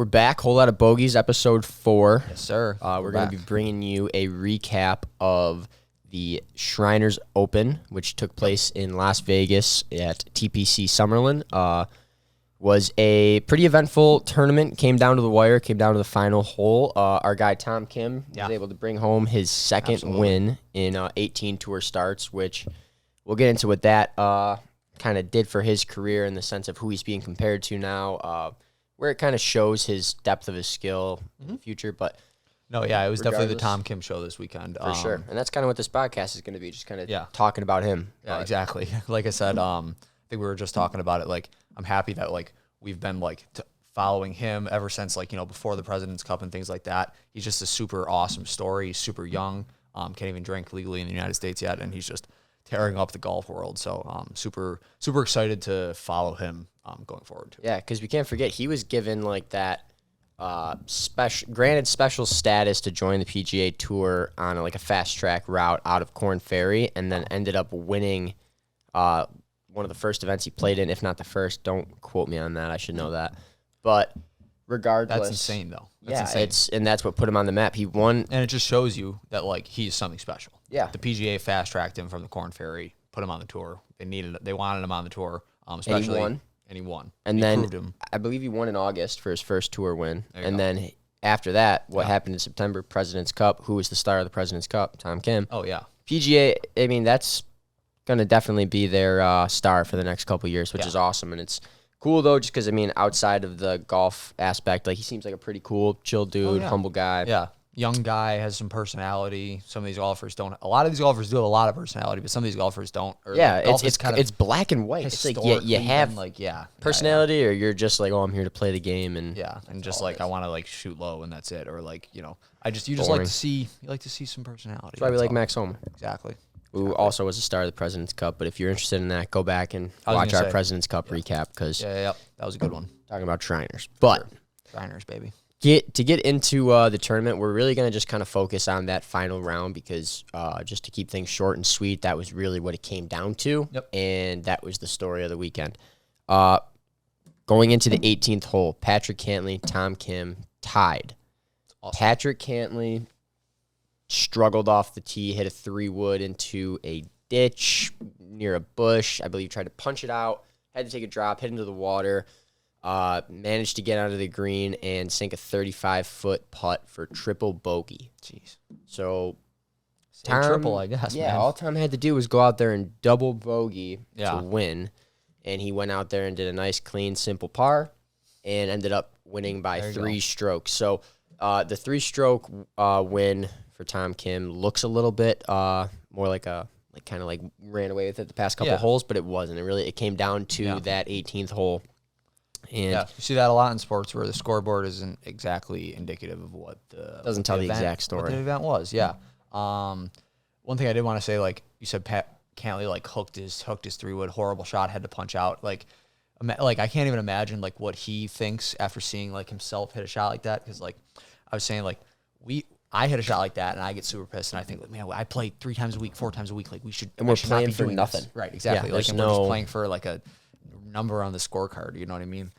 back. Hole Lotta Bogeys, episode 4. Yes, sir. We're going to be bringing you a recap of the Shriners Open, which took place in Las Vegas at TPC Summerlin. Was a pretty eventful tournament. Came down to the wire, came down to the final hole. Our guy Tom Kim was able to bring home his second win in 18 tour starts, which we'll get into what that kind of did for his career in the sense of who he's being compared to now, where it kind of shows his depth of his skill in the future. But no, yeah, it was definitely the Tom Kim show this weekend. For sure. And that's kind of what this podcast is going to be, just kind of talking about him. Yeah, exactly. Like I said, I think we were just talking about it. Like, I'm happy that, like, we've been, like, following him ever since, like, you know, before the President's Cup and things like that. He's just a super awesome story. He's super young. Can't even drink legally in the United States yet, and he's just tearing up the golf world. So super excited to follow him going forward too. Yeah, because we can't forget he was given like that special status to join the PGA Tour on like a fast track route out of Korn Ferry, and then ended up winning one of the first events he played in, if not the first. Don't quote me on that. I should know that. But regardless, that's insane though. And that's what put him on the map. He won, and it just shows you that like he's something special. Yeah, the PGA fast tracked him from the Korn Ferry, put him on the tour. They wanted him on the tour, especially. And he won. And then I believe he won in August for his first tour win. And then after that, what happened in September? President's Cup. Who was the star of the President's Cup? Tom Kim. Oh yeah. PGA. I mean, that's gonna definitely be their star for the next couple of years, which is awesome. And it's cool though, just because I mean, outside of the golf aspect, like he seems like a pretty cool, chill dude, humble guy. Yeah. Young guy, has some personality. Some of these golfers don't. A lot of these golfers do have a lot of personality, but some of these golfers don't. Or it's black and white. It's like you have personality, or you're just like, oh, I'm here to play the game, and just like I want to like shoot low and that's it, or like you just like to see some personality. That's why we like Max Homa. Exactly. Who also was a star of the President's Cup. But if you're interested in that, go back and watch our President's Cup recap because that was a good one. Talking about Shriners, but Shriners, baby. To get into the tournament, we're really going to just kind of focus on that final round because just to keep things short and sweet, that was really what it came down to, and that was the story of the weekend. Going into the 18th hole, Patrick Cantley, Tom Kim tied. Awesome. Patrick Cantley struggled off the tee, hit a 3-wood into a ditch near a bush. I believe tried to punch it out, had to take a drop, hit into the water. Managed to get onto the green and sink a 35-foot putt for triple bogey. Jeez. So, triple, I guess. Yeah, man. all Tom had to do was go out there and double bogey to win, and he went out there and did a nice, clean, simple par, and ended up winning by 3 strokes. So, the 3-stroke win for Tom Kim looks a little bit more like kind of like ran away with it the past couple holes, but it wasn't. It came down to that 18th hole. And you see that a lot in sports where the scoreboard isn't exactly indicative of what the doesn't tell the exact story. What the event was, one thing I did want to say, like you said, Pat Cantley like hooked his 3-wood, horrible shot, had to punch out. Like I can't even imagine like what he thinks after seeing like himself hit a shot like that. Because like I was saying, like I hit a shot like that and I get super pissed and I think like, man, I play 3 times a week, 4 times a week. Like we should, and we're playing for nothing, right? Exactly. Like we're just playing for like a number on the scorecard, you know what I mean?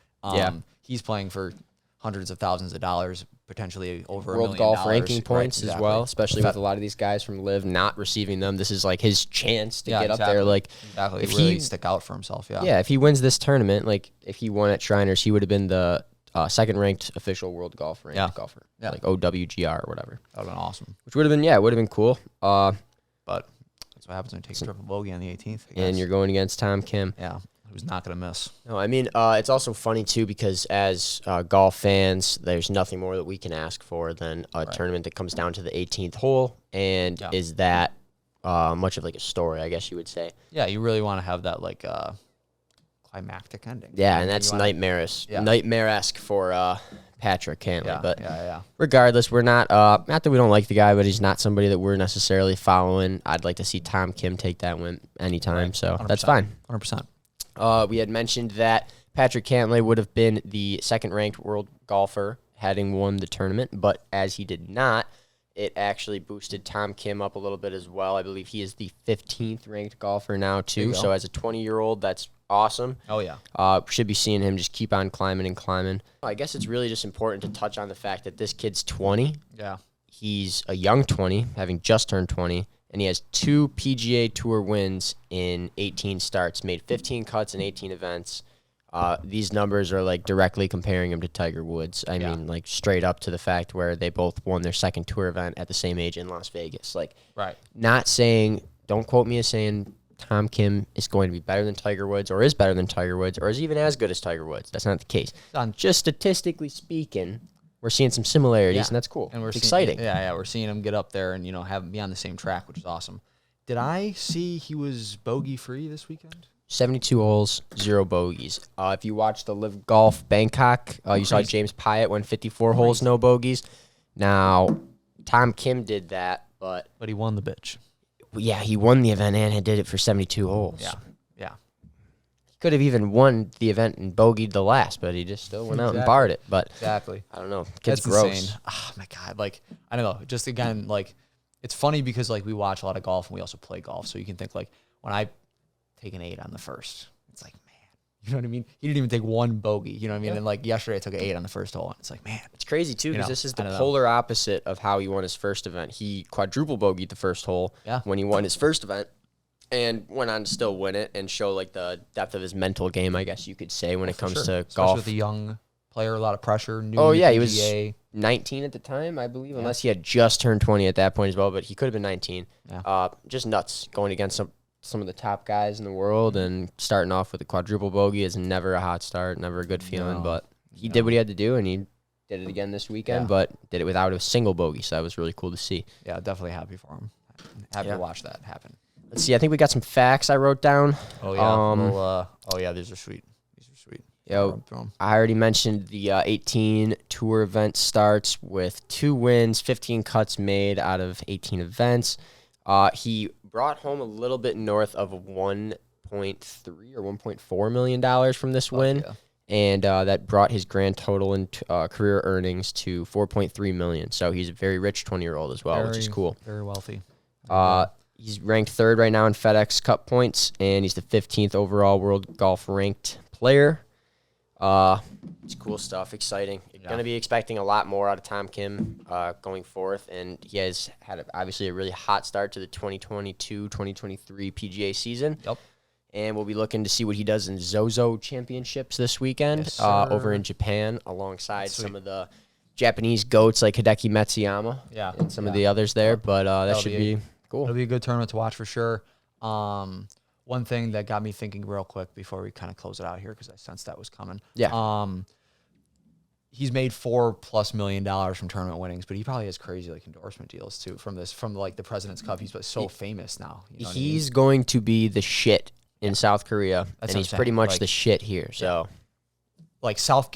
He's playing for hundreds of thousands of dollars, potentially over World $1 million. golf ranking points as well, especially with a lot of these guys from LIV not receiving them. This is like his chance to get up there. Like if he stick out for himself. If he wins this tournament, like if he won at Shriners, he would have been the second-ranked official world golf ranked golfer, like OWGR or whatever. That would have been awesome. Which would have been, it would have been cool. But that's what happens when you take a triple bogey on the 18th. And you're going against Tom Kim. Yeah. Who's not going to miss. No, I mean, it's also funny, too, because as golf fans, there's nothing more that we can ask for than a tournament that comes down to the 18th hole and is that much of like a story, I guess you would say. Yeah, you really want to have that like climactic ending. Yeah, and that's nightmare-esque for Patrick Cantley. But regardless, we're not that we don't like the guy, but he's not somebody that we're necessarily following. I'd like to see Tom Kim take that win anytime, so 100%. That's fine. 100%. We had mentioned that Patrick Cantley would have been the second-ranked world golfer having won the tournament, but as he did not, it actually boosted Tom Kim up a little bit as well. I believe he is the 15th ranked golfer now, too. So as a 20-year-old, that's awesome. Oh, yeah. Should be seeing him just keep on climbing and climbing. I guess it's really just important to touch on the fact that this kid's 20. Yeah. He's a young 20, having just turned 20, and he has 2 PGA Tour wins in 18 starts, made 15 cuts in 18 events. These numbers are like directly comparing him to Tiger Woods. I mean, like straight up to the fact where they both won their second tour event at the same age in Las Vegas. Like, not saying, don't quote me as saying Tom Kim is going to be better than Tiger Woods or is better than Tiger Woods or is even as good as Tiger Woods. That's not the case. Just statistically speaking, we're seeing some similarities, and that's cool. And it's exciting. We're seeing him get up there and, have him be on the same track, which is awesome. Did I see he was bogey-free this weekend? 72 holes, 0 bogeys. If you watched the Live Golf Bangkok, you saw James Pyatt went 54 holes, no bogeys. Now, Tom Kim did that, but he won the bitch. Yeah, he won the event and did it for 72 holes. Yeah. He could have even won the event and bogeyed the last, but he just still went out and barred it. But exactly. I don't know. Kid's That's gross. Insane. Oh, my God. Like, I don't know. Just again, like, it's funny because, like, we watch a lot of golf and we also play golf. So you can think, like, when I take an 8 on the first, it's like, man, you know what I mean? He didn't even take one bogey, you know what I mean? And like yesterday I took an 8 on the first hole, and it's like, man. It's crazy too, because this is the polar opposite of how he won his first event. He quadruple bogeyed the first hole when he won his first event and went on to still win it and show like the depth of his mental game, I guess you could say, when it comes to Especially golf. with a young player, a lot of pressure. New He was 19 at the time, I believe, unless he had just turned 20 at that point as well, but he could have been 19. Just nuts going against some of the top guys in the world, and starting off with a quadruple bogey is never a hot start, never a good feeling, but he did what he had to do, and he did it again this weekend, but did it without a single bogey, so that was really cool to see. Yeah, definitely happy for him. Happy to watch that happen. Let's see, I think we got some facts I wrote down. Oh, yeah. These are sweet. Yo, I already mentioned the 18 tour event starts with 2 wins, 15 cuts made out of 18 events. He brought home a little bit north of $1.3 or $1.4 million from this win, and that brought his grand total in career earnings to $4.3 million. So he's a very rich 20-year-old as well, which is cool. Very wealthy. He's ranked 3rd right now in FedEx Cup points, and he's the 15th overall world golf ranked player. It's cool stuff, exciting. Going to be expecting a lot more out of Tom Kim going forth, and he has had obviously a really hot start to the 2022-2023 PGA season. And we'll be looking to see what he does in Zozo Championships this weekend over in Japan, alongside some of the Japanese goats like Hideki Matsuyama and some of the others there. But that should be cool. It'll be a good tournament to watch for sure. One thing that got me thinking real quick before we kind of close it out here, because I sensed that was coming. He's made $4+ million from tournament winnings, but he probably has crazy like endorsement deals too from like the President's Cup. He's so famous now. You know he's going to be the shit in South Korea, and he's pretty much the shit here. So. Like South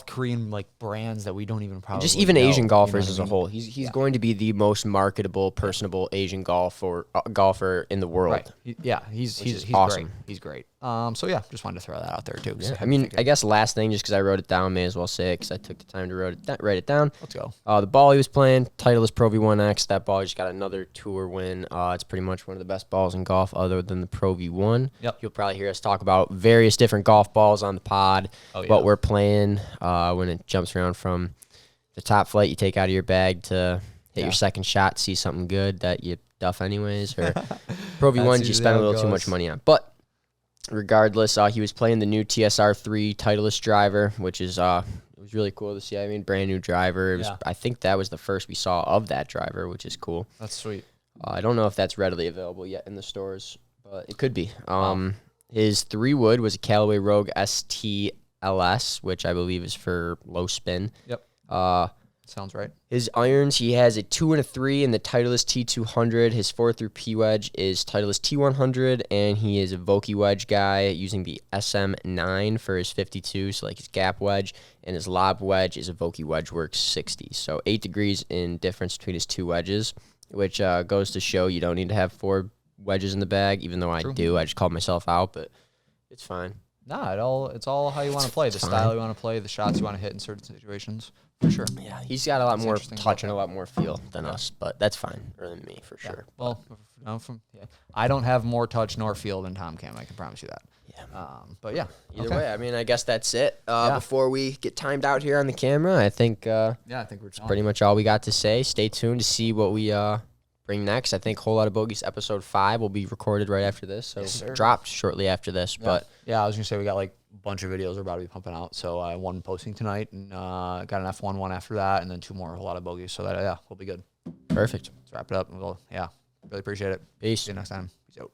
Korean like brands that we don't even probably just even know, Asian golfers as a whole. He's going to be the most marketable, personable Asian golfer in the world. Right. He's awesome. Great. He's great. Just wanted to throw that out there too. Yeah. I guess last thing, just because I wrote it down, may as well say it because I took the time to write it down. Let's go. The ball he was playing, Titleist Pro V1X. That ball just got another tour win. It's pretty much one of the best balls in golf, other than the Pro V1. You'll probably hear us talk about various different golf balls on the pod. What we're playing when it jumps around from the top flight you take out of your bag to hit your second shot, see something good that you duff anyways, or Pro V1s you spend a little too much money on. But regardless, he was playing the new TSR3 Titleist Driver, which is it was really cool to see. I mean, brand new driver. It was, I think that was the first we saw of that driver, which is cool. That's sweet. I don't know if that's readily available yet in the stores, but it could be. His 3-wood was a Callaway Rogue STLS, which I believe is for low spin. Sounds right. His irons, he has a 2 and a 3 in the Titleist T200. His 4 through P wedge is Titleist T100, and he is a Vokey wedge guy using the SM9 for his 52, so like his gap wedge, and his lob wedge is a Vokey WedgeWorks 60. So 8 degrees in difference between his 2 wedges, which goes to show you don't need to have 4 wedges in the bag, even though I do. I just called myself out, but it's fine. Nah, it's all how you want to play, the style you want to play, the shots you want to hit in certain situations. For sure. Yeah, he's got a lot more interesting touch and a about lot more feel than us, but that's fine, or than me for sure. Well, I don't have more touch nor feel than Tom Cam. I can promise you that. Yeah. But yeah. Either way, I mean, I guess that's it. Before we get timed out here on the camera, I think I think we're pretty much all we got to say. Stay tuned to see what we bring next. I think Hole Lotta Bogeys episode 5 will be recorded right after this, so dropped shortly after this. Yeah. But yeah, I was gonna say we got like a bunch of videos we're about to be pumping out. So one posting tonight, and got an F1 one after that, and then 2 more Hole Lotta Bogeys. So that we'll be good. Perfect. Let's wrap it up. And really appreciate it. Peace. See you next time. Peace out.